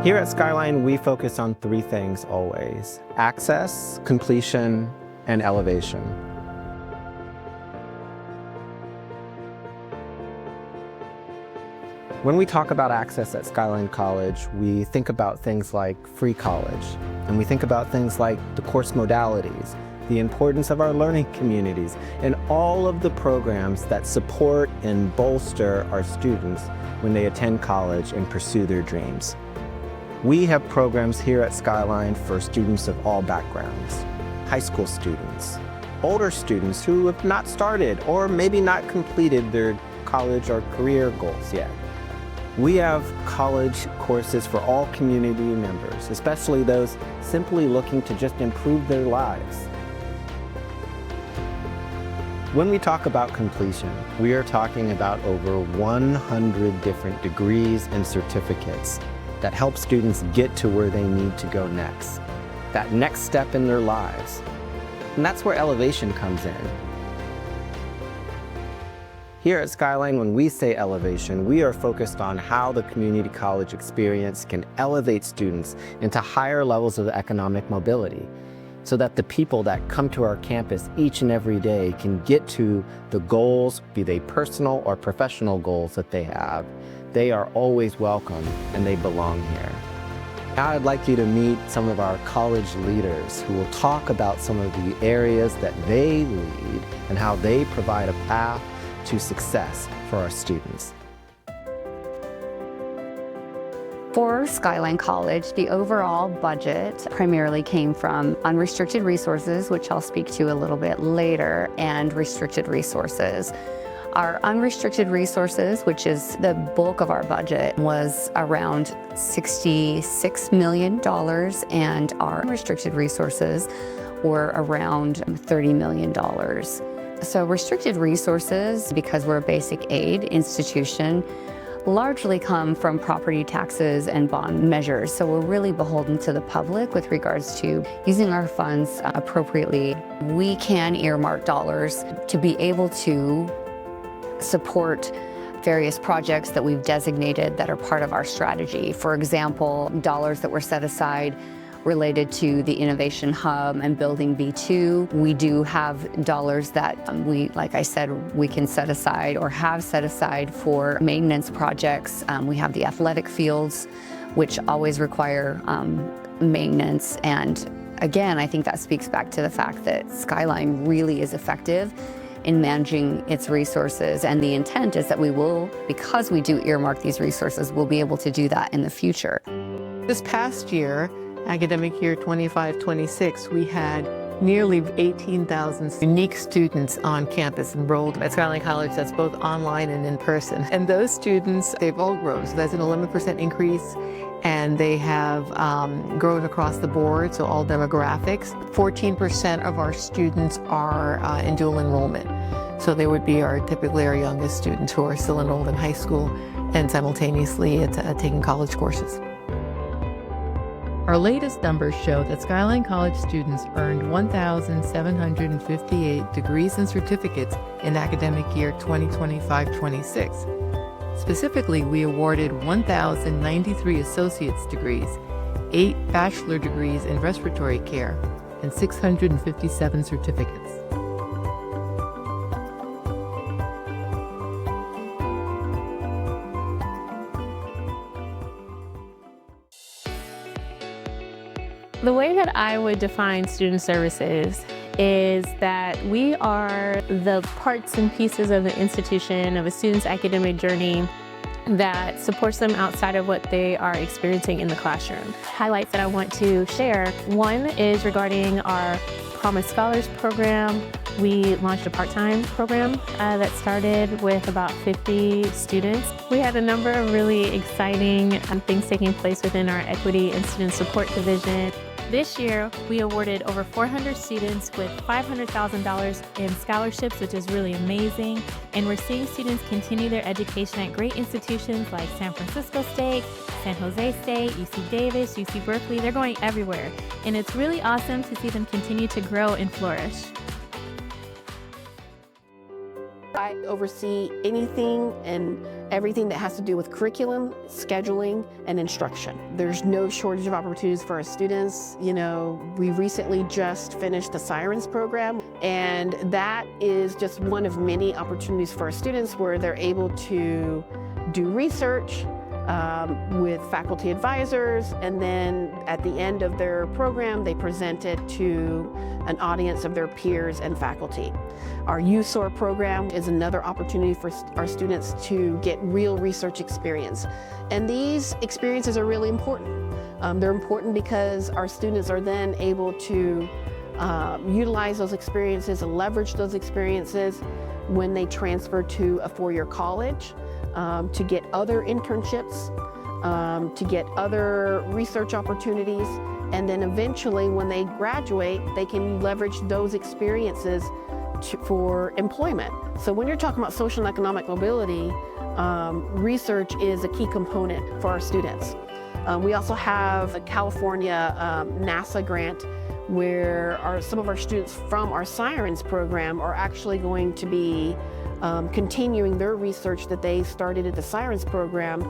Here at Skyline, we focus on three things always: access, completion, and elevation. When we talk about access at Skyline College, we think about things like free college, and we think about things like the course modalities, the importance of our learning communities, and all of the programs that support and bolster our students when they attend college and pursue their dreams. We have programs here at Skyline for students of all backgrounds: high school students, older students who have not started or maybe not completed their college or career goals yet. We have college courses for all community members, especially those simply looking to just improve their lives. When we talk about completion, we are talking about over 100 different degrees and certificates that help students get to where they need to go next, that next step in their lives. And that's where elevation comes in. Here at Skyline, when we say elevation, we are focused on how the community college experience can elevate students into higher levels of economic mobility, so that the people that come to our campus each and every day can get to the goals, be they personal or professional goals that they have. They are always welcome and they belong here. Now I'd like you to meet some of our college leaders who will talk about some of the areas that they lead and how they provide a path to success for our students. For Skyline College, the overall budget primarily came from unrestricted resources, which I'll speak to a little bit later, and restricted resources. Our unrestricted resources, which is the bulk of our budget, was around $66 million, and our unrestricted resources were around $30 million. So restricted resources, because we're a basic aid institution, largely come from property taxes and bond measures. So we're really beholden to the public with regards to using our funds appropriately. We can earmark dollars to be able to support various projects that we've designated that are part of our strategy. For example, dollars that were set aside related to the Innovation Hub and Building B2. We do have dollars that like I said, we can set aside or have set aside for maintenance projects. We have the athletic fields, which always require maintenance. And again, I think that speaks back to the fact that Skyline really is effective in managing its resources. And the intent is that we will, because we do earmark these resources, we'll be able to do that in the future. This past year, academic year 25-26, we had nearly 18,000 unique students on campus enrolled at Skyline College. That's both online and in person. And those students, they've all grown. So that's an 11% increase. And they have grown across the board, so all demographics. 14% of our students are in dual enrollment. So they would be typically our youngest students who are still enrolled in high school and simultaneously taking college courses. Our latest numbers show that Skyline College students earned 1,758 degrees and certificates in academic year 2025-26. Specifically, we awarded 1,093 associate's degrees, 8 bachelor degrees in respiratory care, and 657 certificates. The way that I would define student services is that we are the parts and pieces of the institution, of a student's academic journey that supports them outside of what they are experiencing in the classroom. Highlights that I want to share. One is regarding our Promise Scholars program. We launched a part-time program that started with about 50 students. We had a number of really exciting things taking place within our Equity and Student Support Division. This year, we awarded over 400 students with $500,000 in scholarships, which is really amazing. And we're seeing students continue their education at great institutions like San Francisco State, San Jose State, UC Davis, UC Berkeley. They're going everywhere. And it's really awesome to see them continue to grow and flourish. I oversee anything and everything that has to do with curriculum, scheduling, and instruction. There's no shortage of opportunities for our students. You know, we recently just finished the Sirens program, and that is just one of many opportunities for our students where they're able to do research with faculty advisors, and then at the end of their program, they present it to an audience of their peers and faculty. Our USOR program is another opportunity for our students to get real research experience. And these experiences are really important. They're important because our students are then able to utilize those experiences and leverage those experiences when they transfer to a four-year college, to get other internships, to get other research opportunities, and then eventually when they graduate, they can leverage those experiences for employment. So when you're talking about social and economic mobility, research is a key component for our students. We also have a California NASA grant where some of our students from our Sirens program are actually going to be continuing their research that they started at the Sirens program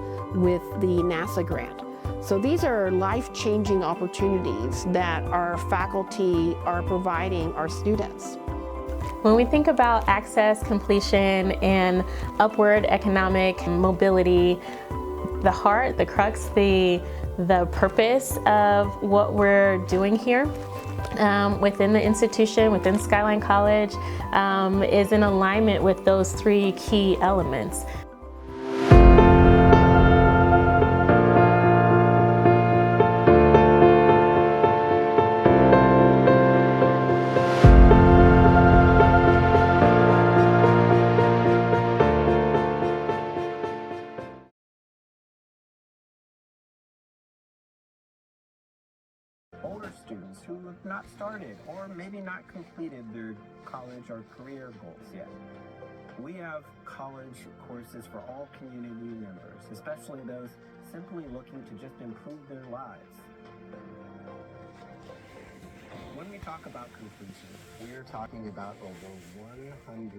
with the NASA grant. So these are life-changing opportunities that our faculty are providing our students. When we think about access, completion, and upward economic mobility, the heart, the crux, the purpose of what we're doing here within the institution, within Skyline College, is in alignment with those three key elements. Older students who have not started or maybe not completed their college or career goals yet. We have college courses for all community members, especially those simply looking to just improve their lives. When we talk about completion, we are talking about over 100